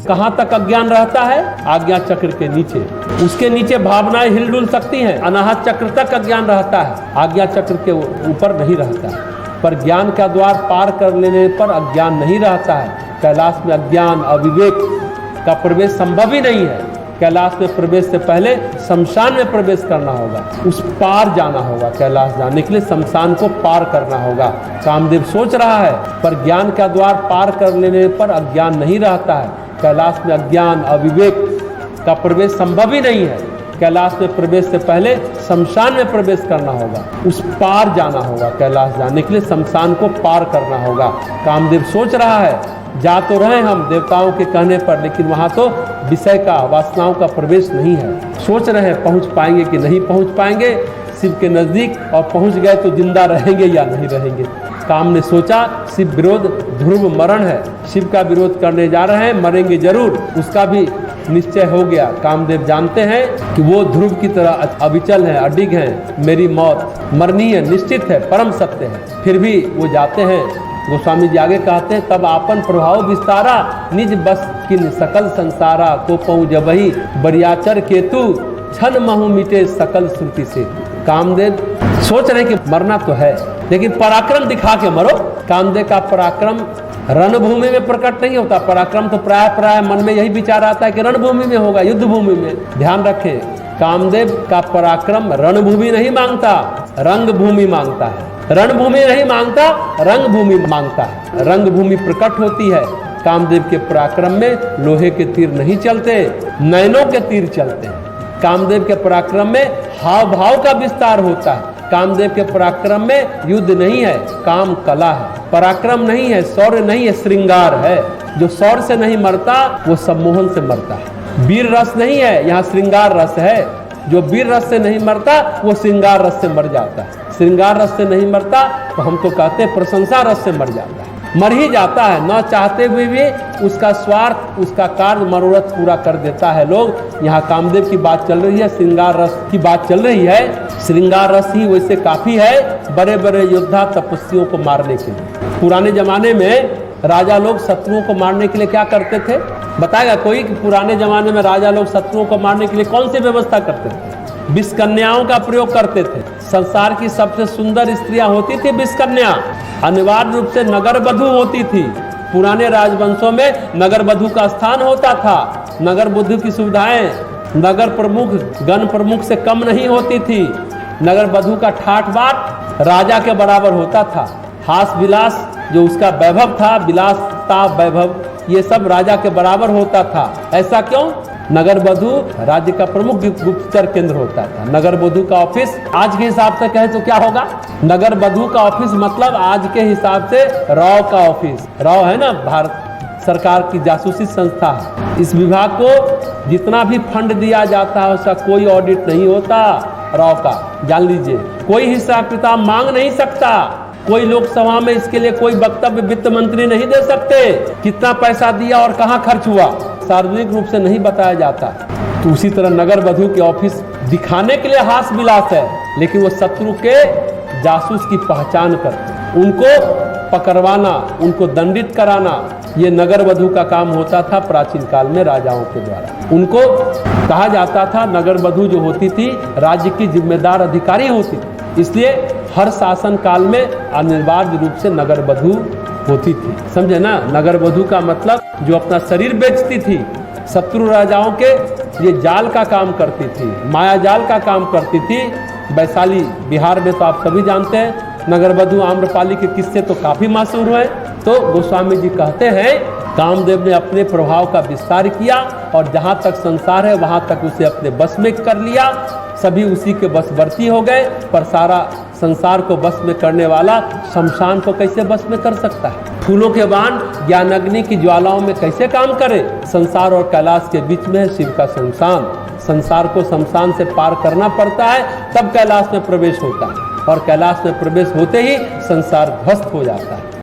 कहां तक अज्ञान रहता है? आज्ञा चक्र के नीचे। उसके नीचे भावनाएं हिलडुल सकती हैं। अनाहत चक्र तक अज्ञान रहता है, आज्ञा चक्र के ऊपर नहीं रहता है। पर ज्ञान का द्वार पार कर लेने पर अज्ञान नहीं रहता है। कैलाश में अज्ञान अविवेक का प्रवेश संभव ही नहीं है। कैलाश में प्रवेश से पहले शमशान में प्रवेश करना होगा, उस पार जाना होगा। कैलाश जाने के लिए शमशान को पार करना होगा। कामदेव सोच रहा है, पर ज्ञान का द्वार पार कर लेने पर अज्ञान नहीं रहता है। कैलाश में अज्ञान अविवेक का प्रवेश संभव ही नहीं है। कैलाश में प्रवेश से पहले शमशान में प्रवेश करना होगा, उस पार जाना होगा। कैलाश जाने के लिए शमशान को पार करना होगा। कामदेव सोच रहा है, जा तो रहे हम देवताओं के कहने पर, लेकिन वहां तो विषय का, वासनाओं का प्रवेश नहीं है। सोच रहे हैं पहुंच पाएंगे कि नहीं पहुंच पाएंगे शिव के नजदीक, और पहुंच गए तो जिंदा रहेंगे या नहीं रहेंगे। काम ने सोचा शिव विरोध ध्रुव मरण है, शिव का विरोध करने जा रहे हैं, मरेंगे जरूर। उसका भी निश्चय हो गया। कामदेव जानते हैं कि वो ध्रुव की तरह अविचल है, अडिग है। मेरी मौत मरनी है, निश्चित है, परम सत्य है। फिर भी वो जाते हैं। गोस्वामी जी आगे कहते हैं, तब आपन प्रभाव विस्तारा निज बस किन सकल संसारा को पहुँच वही बरियाचर केतु छन महु मिटे सकल श्रुति से। कामदेव सोच रहे कि मरना तो है, लेकिन पराक्रम दिखा के मरो। कामदेव का पराक्रम रणभूमि में प्रकट नहीं होता। पराक्रम तो प्राय मन में यही विचार आता है कि रणभूमि में होगा, युद्ध भूमि में। ध्यान रखें, कामदेव का पराक्रम रणभूमि नहीं मांगता, रंगभूमि मांगता है। रणभूमि नहीं मांगता, रंगभूमि मांगता है। रंगभूमि प्रकट होती है। कामदेव के पराक्रम में लोहे के तीर नहीं चलते, नयनों के तीर चलते हैं। कामदेव के पराक्रम में हाव भाव का विस्तार होता है। कामदेव के पराक्रम में युद्ध नहीं है, काम कला है। पराक्रम नहीं है, शौर्य नहीं है, श्रृंगार है। जो शौर्य से नहीं मरता वो सम्मोहन से मरता है। वीर रस नहीं है, यहाँ श्रृंगार रस है। जो वीर रस से नहीं मरता वो श्रृंगार रस से मर जाता है। श्रृंगार रस से नहीं मरता तो हम तो कहते हैं प्रशंसा रस से मर जाता है, मर ही जाता है। न चाहते हुए भी उसका स्वार्थ, उसका कार्य मनोरथ पूरा कर देता है लोग। यहाँ कामदेव की बात चल रही है, श्रृंगार रस की बात चल रही है। श्रृंगार रस ही वैसे काफी है बड़े बड़े योद्धा तपस्वियों को मारने के लिए। पुराने जमाने में राजा लोग शत्रुओं को मारने के लिए क्या करते थे? बताएगा कोई कि पुराने जमाने में राजा लोग शत्रुओं को मारने के लिए कौन सी व्यवस्था करते थे? विष कन्याओं का प्रयोग करते थे। संसार की सबसे सुंदर स्त्रियां होती थी विष कन्या। अनिवार्य रूप से नगर वधू होती थी। पुराने राजवंशों में नगर वधू का स्थान होता था। नगर वधू की सुविधाएं नगर प्रमुख, गण प्रमुख से कम नहीं होती थी। नगर वधू का ठाठ बाट राजा के बराबर होता था। हास विलास जो उसका वैभव था, विलासता वैभव, ये सब राजा के बराबर होता था। ऐसा क्यों? नगर वधू राज्य का प्रमुख गुप्तचर केंद्र होता था। नगर वधू का ऑफिस आज के हिसाब से कहे तो क्या होगा? नगर वधू का ऑफिस मतलब आज के हिसाब से राव का ऑफिस। राव है ना, भारत सरकार की जासूसी संस्था है। इस विभाग को जितना भी फंड दिया जाता है उसका कोई ऑडिट नहीं होता राव का, जान लीजिए। कोई हिसाब किताब मांग नहीं सकता। कोई लोकसभा में इसके लिए कोई वक्तव्य वित्त मंत्री नहीं दे सकते। कितना पैसा दिया और कहाँ खर्च हुआ सार्वजनिक रूप से नहीं बताया जाता। तो उसी तरह नगर वधू के ऑफिस दिखाने के लिए हास विलास है, लेकिन वो शत्रु के जासूस की पहचान करते, उनको पकड़वाना, उनको दंडित कराना, ये नगर वधू का काम होता था प्राचीन काल में राजाओं के द्वारा। उनको कहा जाता था, नगर वधू जो होती थी राज्य की जिम्मेदार अधिकारी होती थी, इसलिए हर शासन काल में अनिवार्य रूप से नगर वधू होती थी। समझे ना? नगर वधू का मतलब जो अपना शरीर बेचती थी, शत्रु राजाओं के ये जाल का काम करती थी, माया जाल का काम करती थी। वैशाली बिहार में तो आप सभी जानते हैं नगर वधू आम्रपाली के किस्से तो काफी मशहूर हुए। तो गोस्वामी जी कहते हैं कामदेव ने अपने प्रभाव का विस्तार किया और जहाँ तक संसार है वहाँ तक उसे अपने बस में कर लिया। सभी उसी के बसवर्ती हो गए। पर सारा संसार को बस में करने वाला शमशान को कैसे बस में कर सकता है? फूलों के बाण ज्ञान अग्नि की ज्वालाओं में कैसे काम करे। संसार और कैलाश के बीच में है शिव का शमशान। संसार को शमशान से पार करना पड़ता है, तब कैलाश में प्रवेश होता है, और कैलाश में प्रवेश होते ही संसार ध्वस्त हो जाता है।